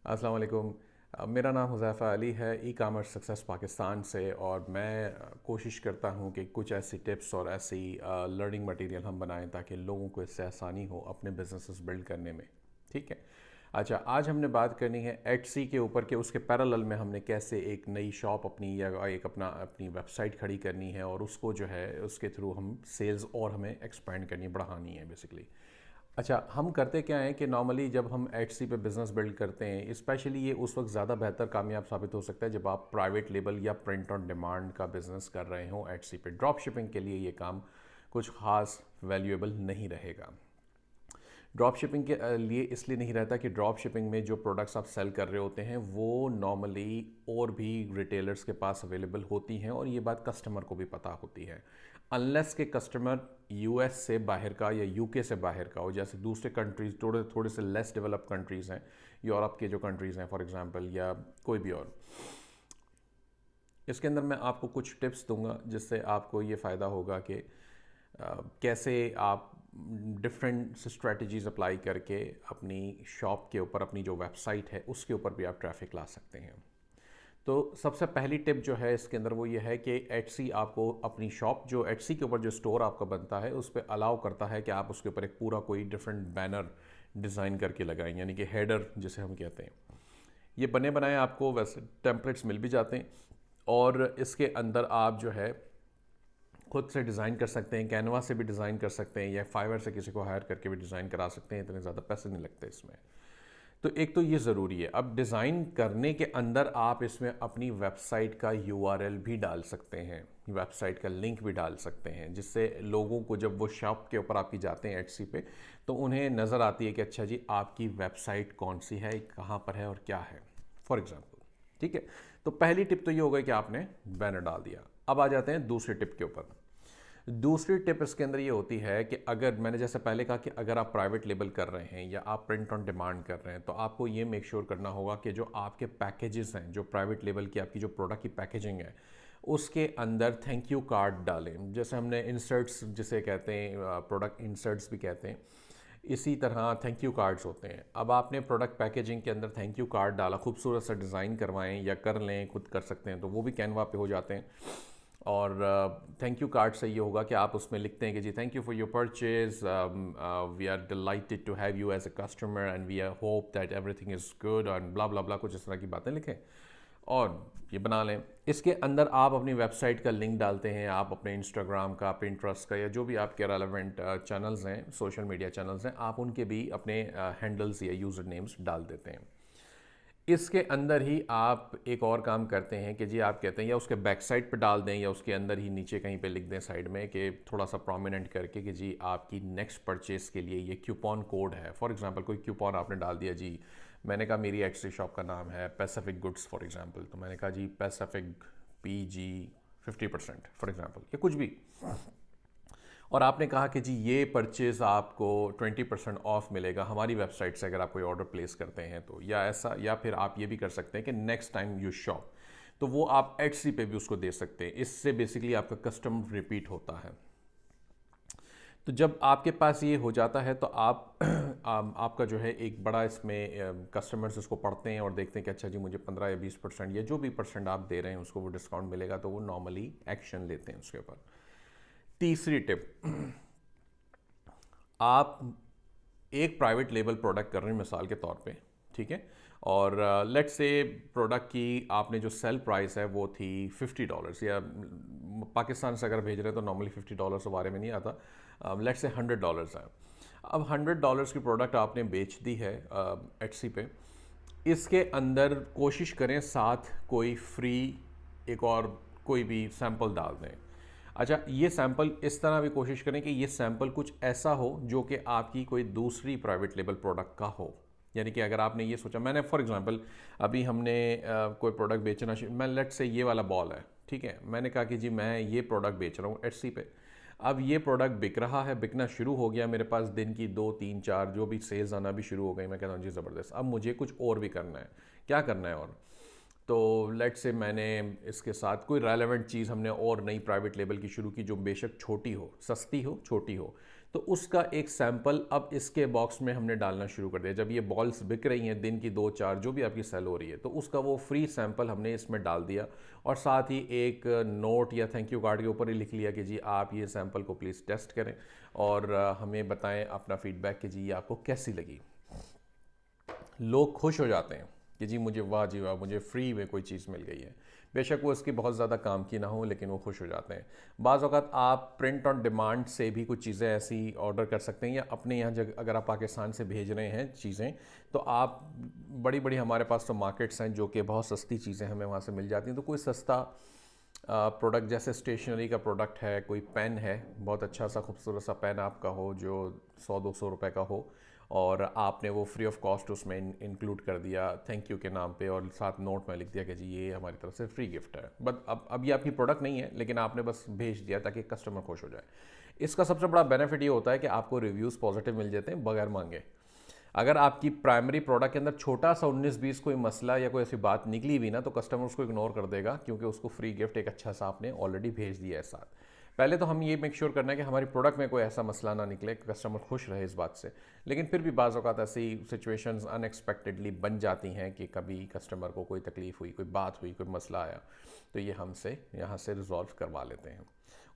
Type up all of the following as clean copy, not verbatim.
अस्सलाम वालेकुम। मेरा नाम हुज़ैफ़ा अली है, ई कामर्स सक्सेस पाकिस्तान से। और मैं कोशिश करता हूँ कि कुछ ऐसी टिप्स और ऐसी लर्निंग मटेरियल हम बनाएं ताकि लोगों को इससे आसानी हो अपने बिजनेसेस बिल्ड करने में। ठीक है। अच्छा, आज हमने बात करनी है एटसी के ऊपर कि उसके पैरेलल में हमने कैसे एक नई शॉप अपनी या एक अपनी वेबसाइट खड़ी करनी है और उसको जो है उसके थ्रू हम सेल्स और हमें एक्सपेंड करनी बढ़ानी है बेसिकली। अच्छा, हम करते क्या है कि नॉर्मली जब हम एटसी पे बिज़नेस बिल्ड करते हैं, स्पेशली ये उस वक्त ज़्यादा बेहतर कामयाब साबित हो सकता है जब आप प्राइवेट लेबल या प्रिंट ऑन डिमांड का बिज़नेस कर रहे हो एटसी पे। ड्रॉप शिपिंग के लिए ये काम कुछ ख़ास वैल्यूएबल नहीं रहेगा। ड्रॉप शिपिंग के लिए इसलिए नहीं रहता कि ड्रॉप शिपिंग में जो प्रोडक्ट्स आप सेल कर रहे होते हैं वो नॉर्मली और भी रिटेलर्स के पास अवेलेबल होती हैं और ये बात कस्टमर को भी पता होती है। अनलेस के कस्टमर यूएस से बाहर का या यूके से बाहर का हो, जैसे दूसरे कंट्रीज़ थोड़े थोड़े से लेस डेवलप कंट्रीज़ हैं, यूरोप के जो कंट्रीज़ हैं फॉर एग्जांपल, या कोई भी और। इसके अंदर मैं आपको कुछ टिप्स दूंगा जिससे आपको ये फ़ायदा होगा कि कैसे आप डिफरेंट स्ट्रेटजीज अप्लाई करके अपनी शॉप के ऊपर, अपनी जो वेबसाइट है उसके ऊपर भी आप ट्रैफिक ला सकते हैं। तो सबसे पहली टिप जो है इसके अंदर वो ये है कि एटसी आपको अपनी शॉप, जो एटसी के ऊपर जो स्टोर आपका बनता है उस पर अलाउ करता है कि आप उसके ऊपर एक पूरा कोई डिफरेंट बैनर डिज़ाइन करके लगाएं, यानी कि हेडर जिसे हम कहते हैं। ये बने बनाए आपको वैसे टेम्पलेट्स मिल भी जाते हैं और इसके अंदर आप जो है खुद से डिज़ाइन कर सकते हैं, कैनवा से भी डिज़ाइन कर सकते हैं या फाइवर से किसी को हायर करके भी डिज़ाइन करा सकते हैं। इतने ज़्यादा पैसे नहीं लगते इसमें। तो एक तो ये ज़रूरी है। अब डिज़ाइन करने के अंदर आप इसमें अपनी वेबसाइट का यूआरएल भी डाल सकते हैं, वेबसाइट का लिंक भी डाल सकते हैं, जिससे लोगों को जब वो शॉप के ऊपर आपकी जाते हैं एटसी पे तो उन्हें नज़र आती है कि अच्छा जी आपकी वेबसाइट कौन सी है, कहाँ पर है और क्या है, फॉर एग्ज़ाम्पल। ठीक है। तो पहली टिप तो ये हो गई कि आपने बैनर डाल दिया। अब आ जाते हैं दूसरी टिप के ऊपर। दूसरी टिप इसके अंदर ये होती है कि अगर मैंने जैसे पहले कहा कि अगर आप प्राइवेट लेबल कर रहे हैं या आप प्रिंट ऑन डिमांड कर रहे हैं तो आपको ये मेक श्योर करना होगा कि जो आपके पैकेजेस हैं, जो प्राइवेट लेबल की आपकी जो प्रोडक्ट की पैकेजिंग है उसके अंदर थैंक यू कार्ड डालें। जैसे हमने इंसर्ट्स जिसे कहते हैं, प्रोडक्ट इंसर्ट्स भी कहते हैं, इसी तरह थैंक यू कार्ड्स होते हैं। अब आपने प्रोडक्ट पैकेजिंग के अंदर थैंक यू कार्ड डाला, खूबसूरत सा डिज़ाइन करवाएं या कर लें, खुद कर सकते हैं तो वो भी कैनवा पे हो जाते हैं। और थैंक यू कार्ड से ये होगा कि आप उसमें लिखते हैं कि जी thank you for your purchase, we are delighted to have you as a customer and we are hope that everything is good and blah blah blah, कुछ इस तरह की बातें लिखें और ये बना लें। इसके अंदर आप अपनी वेबसाइट का लिंक डालते हैं, आप अपने इंस्टाग्राम का, पिंटरेस्ट का या जो भी आपके रेलेवेंट चैनल्स हैं, सोशल मीडिया चैनल्स हैं, आप उनके भी अपने हैंडल्स या यूज़र नेम्स डाल देते हैं। इसके अंदर ही आप एक और काम करते हैं कि जी आप कहते हैं या उसके बैक साइड पे डाल दें या उसके अंदर ही नीचे कहीं पे लिख दें साइड में कि थोड़ा सा प्रोमिनेंट करके कि जी आपकी नेक्स्ट परचेस के लिए ये क्यूपन कोड है। फॉर एग्जांपल कोई क्यूपन आपने डाल दिया, जी मैंने कहा मेरी एक्सरी शॉप का नाम है पैसिफिक गुड्स फॉर एग्जांपल, तो मैंने कहा जी पैसिफिक PG 50% फॉर एग्जांपल या कुछ भी, और आपने कहा कि जी ये परचेज़ आपको 20% ऑफ मिलेगा हमारी वेबसाइट से अगर आप कोई ऑर्डर प्लेस करते हैं तो, या ऐसा, या फिर आप ये भी कर सकते हैं कि नेक्स्ट टाइम यू शॉप, तो वो आप एटसी पे भी उसको दे सकते हैं। इससे बेसिकली आपका कस्टमर रिपीट होता है। तो जब आपके पास ये हो जाता है तो आप आपका जो है एक बड़ा इसमें कस्टमर्स इसको पढ़ते हैं और देखते हैं कि अच्छा जी मुझे 15 या 20% या जो भी परसेंट आप दे रहे हैं उसको वो डिस्काउंट मिलेगा, तो वो नॉर्मली एक्शन लेते हैं उसके ऊपर। तीसरी टिप, आप एक प्राइवेट लेबल प्रोडक्ट कर रहे हैं मिसाल के तौर पे, ठीक है, और लेट्स से प्रोडक्ट की आपने जो सेल प्राइस है वो थी $50, या पाकिस्तान से अगर भेज रहे हैं तो नॉर्मली $50 के बारे में नहीं आता, लेट्स से $100 है। अब $100 की प्रोडक्ट आपने बेच दी है एटसी पे। इसके अंदर कोशिश करें साथ कोई फ्री एक और कोई भी सैंपल डाल दें। अच्छा, ये सैंपल इस तरह भी कोशिश करें कि ये सैंपल कुछ ऐसा हो जो कि आपकी कोई दूसरी प्राइवेट लेबल प्रोडक्ट का हो। यानी कि अगर आपने ये सोचा, मैंने फॉर एग्जांपल अभी हमने कोई प्रोडक्ट बेचना, मैं लेट्स से ये वाला बॉल है, ठीक है, मैंने कहा कि जी मैं ये प्रोडक्ट बेच रहा हूँ एटसी पे। अब ये प्रोडक्ट बिक रहा है, बिकना शुरू हो गया, मेरे पास दिन की 2 3 4 जो भी सेल्स आना भी शुरू हो गई। मैं कहता हूँ जी ज़बरदस्त, अब मुझे कुछ और भी करना है। क्या करना है और? तो लेट से मैंने इसके साथ कोई रेलेवेंट चीज़ हमने और नई प्राइवेट लेबल की शुरू की जो बेशक छोटी हो, सस्ती हो, छोटी हो, तो उसका एक सैंपल अब इसके बॉक्स में हमने डालना शुरू कर दिया। जब ये बॉल्स बिक रही हैं दिन की 2-4 जो भी आपकी सेल हो रही है, तो उसका वो फ्री सैंपल हमने इसमें डाल दिया और साथ ही एक नोट या थैंक यू कार्ड के ऊपर ही लिख लिया कि जी आप ये सैंपल को प्लीज़ टेस्ट करें और हमें बताएं अपना फीडबैक कि जी ये आपको कैसी लगी। लोग खुश हो जाते हैं कि जी मुझे वाह जी वाह, मुझे फ्री में कोई चीज़ मिल गई है। बेशक वो इसकी बहुत ज़्यादा काम की ना हो, लेकिन वो खुश हो जाते हैं। बाज़ औक़ात आप प्रिंट ऑन डिमांड से भी कुछ चीज़ें ऐसी ऑर्डर कर सकते हैं, या अपने यहाँ जगह अगर आप पाकिस्तान से भेज रहे हैं चीज़ें, तो आप बड़ी बड़ी हमारे पास तो मार्केट्स हैं जो कि बहुत सस्ती चीज़ें हमें वहाँ से मिल जाती हैं। तो कोई सस्ता प्रोडक्ट जैसे स्टेशनरी का प्रोडक्ट है, कोई पेन है, बहुत अच्छा सा खूबसूरत सा पेन आपका हो जो 100-200 रुपए का हो, और आपने वो फ्री ऑफ कॉस्ट उसमें इंक्लूड कर दिया थैंक यू के नाम पे, और साथ नोट में लिख दिया कि जी ये हमारी तरफ से फ्री गिफ्ट है। बट अब ये आपकी प्रोडक्ट नहीं है, लेकिन आपने बस भेज दिया ताकि कस्टमर खुश हो जाए। इसका सबसे बड़ा बेनिफिट ये होता है कि आपको रिव्यूज़ पॉजिटिव मिल जाते हैं बगैर मांगे। अगर आपकी प्राइमरी प्रोडक्ट के अंदर छोटा सा 19-20 कोई मसला या कोई ऐसी बात निकली भी ना, तो कस्टमर उसको इग्नोर कर देगा, क्योंकि उसको फ्री गिफ्ट एक अच्छा सा आपने ऑलरेडी भेज दिया है साथ। पहले तो हम ये मेक श्योर करना है कि हमारी प्रोडक्ट में कोई ऐसा मसला ना निकले, कस्टमर खुश रहे इस बात से। लेकिन फिर भी बाज़ औक़ात ऐसी सिचुएशंस अनएक्सपेक्टेडली बन जाती हैं कि कभी कस्टमर को कोई तकलीफ़ हुई, कोई बात हुई, कोई मसला आया, तो ये हमसे यहाँ से रिजॉल्व करवा लेते हैं।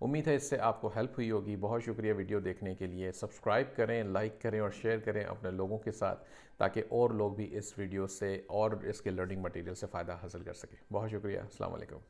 उम्मीद है इससे आपको हेल्प हुई होगी। बहुत शुक्रिया वीडियो देखने के लिए। सब्सक्राइब करें, लाइक करें और शेयर करें अपने लोगों के साथ, ताकि और लोग भी इस वीडियो से और इसके लर्निंग मटेरियल से फ़ायदा हासिल कर सकें। बहुत शुक्रिया। अस्सलाम वालेकुम।